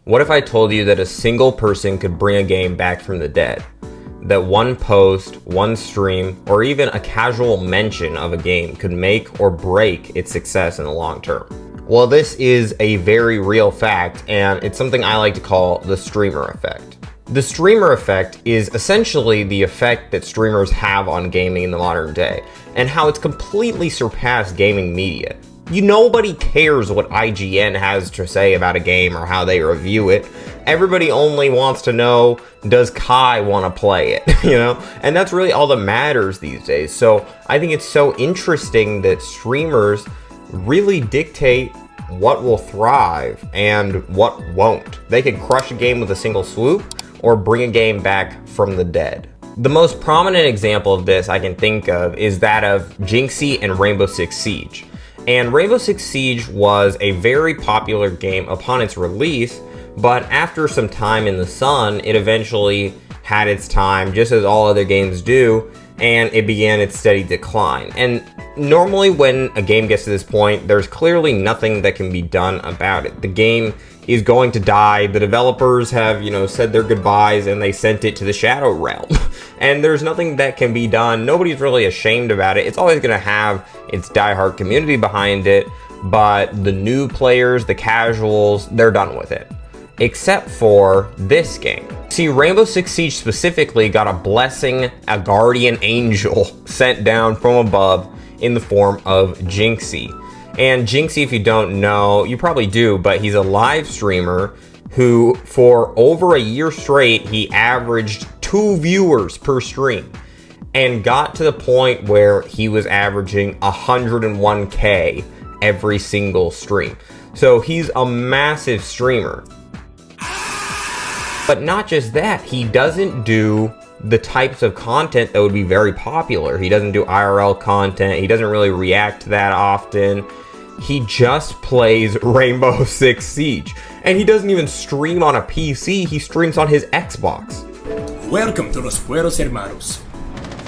What if I told you that a single person could bring a game back from the dead? That one post, one stream, or even a casual mention of a game could make or break its success in the long term? Well, this is a very real fact, and it's something I like to call the streamer effect. The streamer effect is essentially the effect that streamers have on gaming in the modern day, and how it's completely surpassed gaming media. Nobody cares what IGN has to say about a game or how they review it. Everybody only wants to know, does Kai want to play it, And that's really all that matters these days. So I think it's so interesting that streamers really dictate what will thrive and what won't. They can crush a game with a single swoop or bring a game back from the dead. The most prominent example of this I can think of is that of Jynxzi and Rainbow Six Siege. And Rainbow Six Siege was a very popular game upon its release, but after some time in the sun, it eventually had its time, just as all other games do, and it began its steady decline. And normally when a game gets to this point, there's clearly nothing that can be done about it. The game is going to die. The developers have, said their goodbyes and they sent it to the Shadow Realm. And there's nothing that can be done. Nobody's really ashamed about it. It's always going to have its diehard community behind it, but the new players, the casuals, they're done with it. Except for this game. See, Rainbow Six Siege specifically got a blessing, a guardian angel sent down from above in the form of Jynxzi. And Jynxzi, if you don't know, you probably do, but he's a live streamer who, for over a year straight, he averaged 2 viewers per stream and got to the point where he was averaging 101K every single stream. So he's a massive streamer. But not just that, he doesn't do the types of content that would be very popular. He doesn't do IRL content. He doesn't really react that often. He just plays Rainbow Six Siege. And he doesn't even stream on a PC, he streams on his Xbox. Welcome to Los Pueros Hermanos.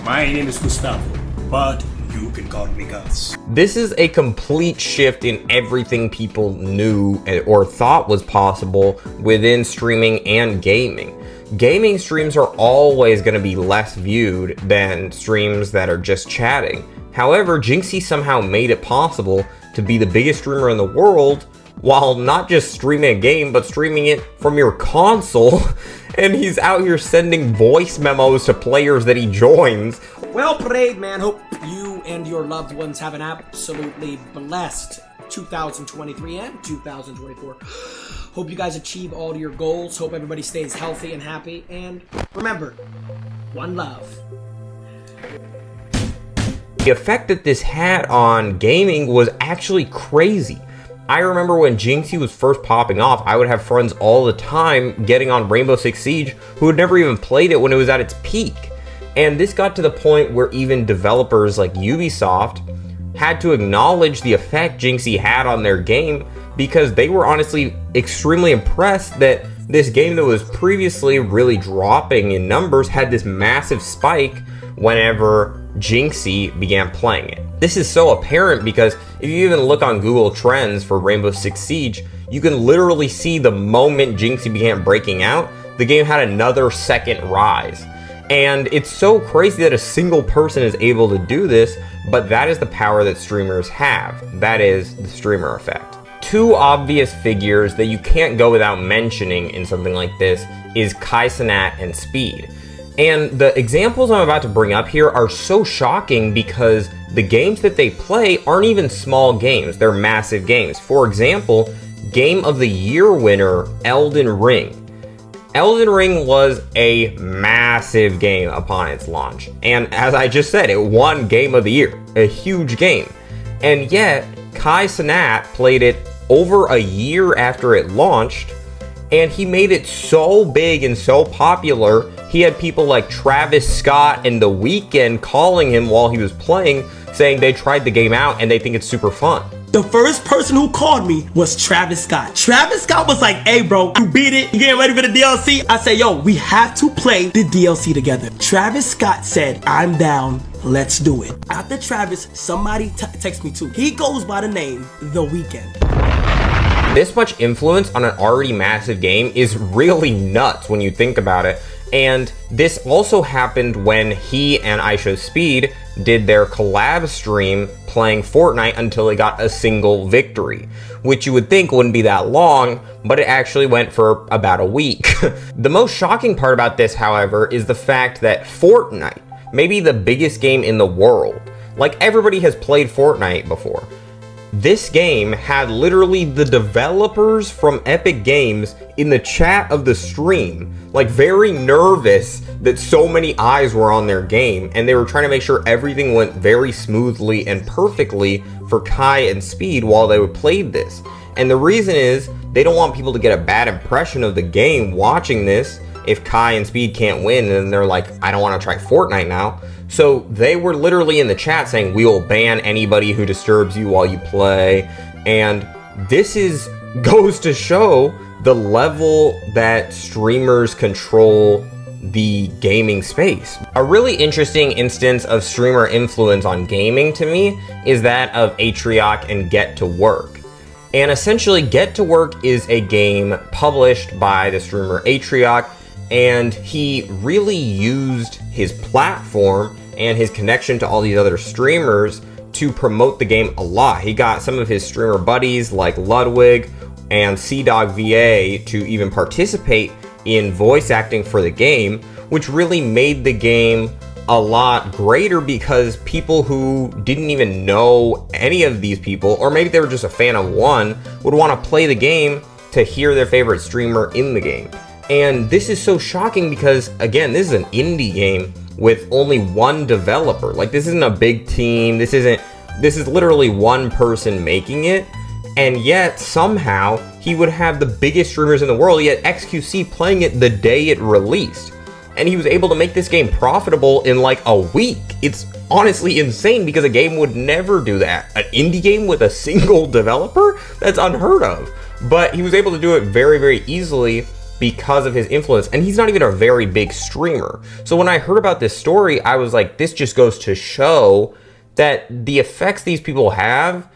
My name is Gustavo, but you can call me Gus. This is a complete shift in everything people knew or thought was possible within streaming and gaming. Gaming streams are always going to be less viewed than streams that are just chatting. However, Jynxzi somehow made it possible to be the biggest streamer in the world while not just streaming a game, but streaming it from your console. And he's out here sending voice memos to players that he joins. Well played, man. Hope you and your loved ones have an absolutely blessed 2023 and 2024. Hope you guys achieve all your goals. Hope everybody stays healthy and happy. And remember, one love. The effect that this had on gaming was actually crazy. I remember when Jynxzi was first popping off, I would have friends all the time getting on Rainbow Six Siege who had never even played it when it was at its peak. And this got to the point where even developers like Ubisoft had to acknowledge the effect Jynxzi had on their game, because they were honestly extremely impressed that this game that was previously really dropping in numbers had this massive spike whenever Jynxzi began playing it. This is so apparent because if you even look on Google Trends for Rainbow Six Siege, you can literally see the moment Jynxzi began breaking out, the game had another second rise. And it's so crazy that a single person is able to do this, but that is the power that streamers have. That is the streamer effect. Two obvious figures that you can't go without mentioning in something like this is Kai Cenat and Speed. And the examples I'm about to bring up here are so shocking because the games that they play aren't even small games, they're massive games. For example, Game of the Year winner, Elden Ring. Elden Ring was a massive game upon its launch. And as I just said, it won Game of the Year, a huge game. And yet, Kai Cenat played it over a year after it launched, and he made it so big and so popular, he had people like Travis Scott and The Weeknd calling him while he was playing, saying they tried the game out and they think it's super fun. The first person who called me was Travis Scott. Travis Scott was like, hey bro, you beat it, you getting ready for the DLC? I said, yo, we have to play the DLC together. Travis Scott said, I'm down, let's do it. After Travis, somebody texted me too. He goes by the name The Weeknd. This much influence on an already massive game is really nuts when you think about it. And this also happened when he and IShowSpeed did their collab stream playing Fortnite until they got a single victory, which you would think wouldn't be that long, but it actually went for about a week. The most shocking part about this, however, is the fact that Fortnite, maybe the biggest game in the world, like everybody has played Fortnite before, this game had literally the developers from Epic Games in the chat of the stream, like very nervous that so many eyes were on their game, and they were trying to make sure everything went very smoothly and perfectly for Kai and Speed while they played this. And the reason is they don't want people to get a bad impression of the game watching this if Kai and Speed can't win, and they're like, I don't want to try Fortnite now. So they were literally in the chat saying, we will ban anybody who disturbs you while you play. And this goes to show the level that streamers control the gaming space. A really interesting instance of streamer influence on gaming to me is that of Atrioc and Get to Work. And essentially, Get to Work is a game published by the streamer Atrioc, and he really used his platform and his connection to all these other streamers to promote the game a lot. He got some of his streamer buddies like Ludwig and CDawgVA to even participate in voice acting for the game, which really made the game a lot greater because people who didn't even know any of these people, or maybe they were just a fan of one, would want to play the game to hear their favorite streamer in the game. And this is so shocking because, again, this is an indie game with only one developer. Like, this isn't a big team. This is literally one person making it. And yet, somehow, he would have the biggest streamers in the world, yet XQC playing it the day it released. And he was able to make this game profitable in like a week. It's honestly insane because a game would never do that. An indie game with a single developer? That's unheard of. But he was able to do it very, very easily because of his influence, and he's not even a very big streamer. So when I heard about this story, I was like, this just goes to show that the effects these people have,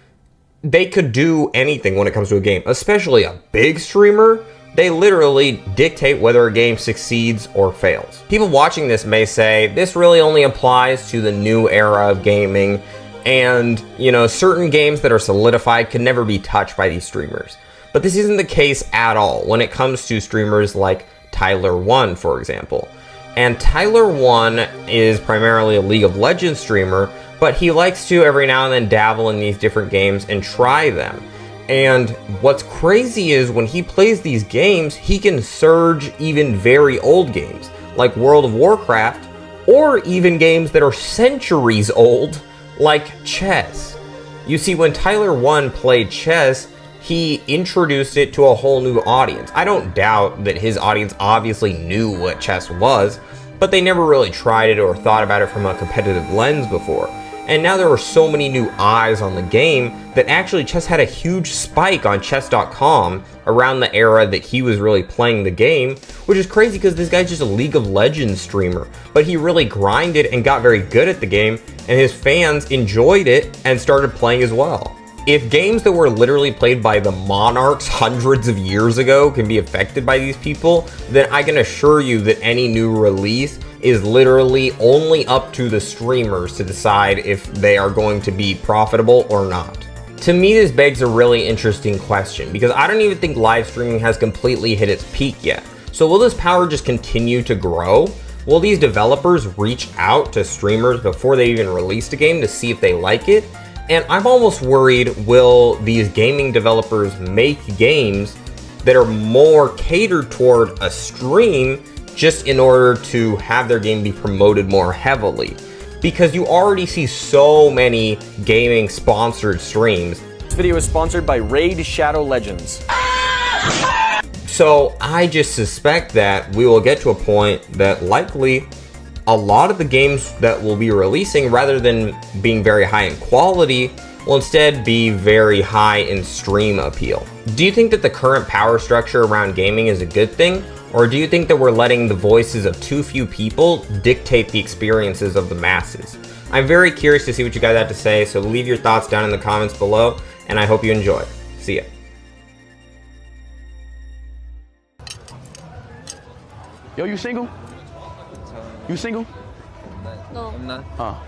they could do anything when it comes to a game, especially a big streamer. They literally dictate whether a game succeeds or fails. People watching this may say, this really only applies to the new era of gaming, and, you know, certain games that are solidified can never be touched by these streamers. But this isn't the case at all when it comes to streamers like Tyler1, for example. And Tyler1 is primarily a League of Legends streamer, but he likes to every now and then dabble in these different games and try them. And what's crazy is when he plays these games, he can surge even very old games, like World of Warcraft, or even games that are centuries old, like chess. You see, when Tyler1 played chess, he introduced it to a whole new audience. I don't doubt that his audience obviously knew what chess was, but they never really tried it or thought about it from a competitive lens before. And now there were so many new eyes on the game that actually chess had a huge spike on chess.com around the era that he was really playing the game, which is crazy because this guy's just a League of Legends streamer, but he really grinded and got very good at the game, and his fans enjoyed it and started playing as well. If games that were literally played by the monarchs hundreds of years ago can be affected by these people, then I can assure you that any new release is literally only up to the streamers to decide if they are going to be profitable or not. To me, this begs a really interesting question because I don't even think live streaming has completely hit its peak yet. So will this power just continue to grow? Will these developers reach out to streamers before they even release the game to see if they like it? And I'm almost worried, will these gaming developers make games that are more catered toward a stream just in order to have their game be promoted more heavily? Because you already see so many gaming sponsored streams. This video is sponsored by Raid Shadow Legends. So I just suspect that we will get to a point that likely a lot of the games that we'll be releasing, rather than being very high in quality, will instead be very high in stream appeal. Do you think that the current power structure around gaming is a good thing? Or do you think that we're letting the voices of too few people dictate the experiences of the masses? I'm very curious to see what you guys have to say, so leave your thoughts down in the comments below, and I hope you enjoy. See ya. Yo, you single? You single? No. Oh.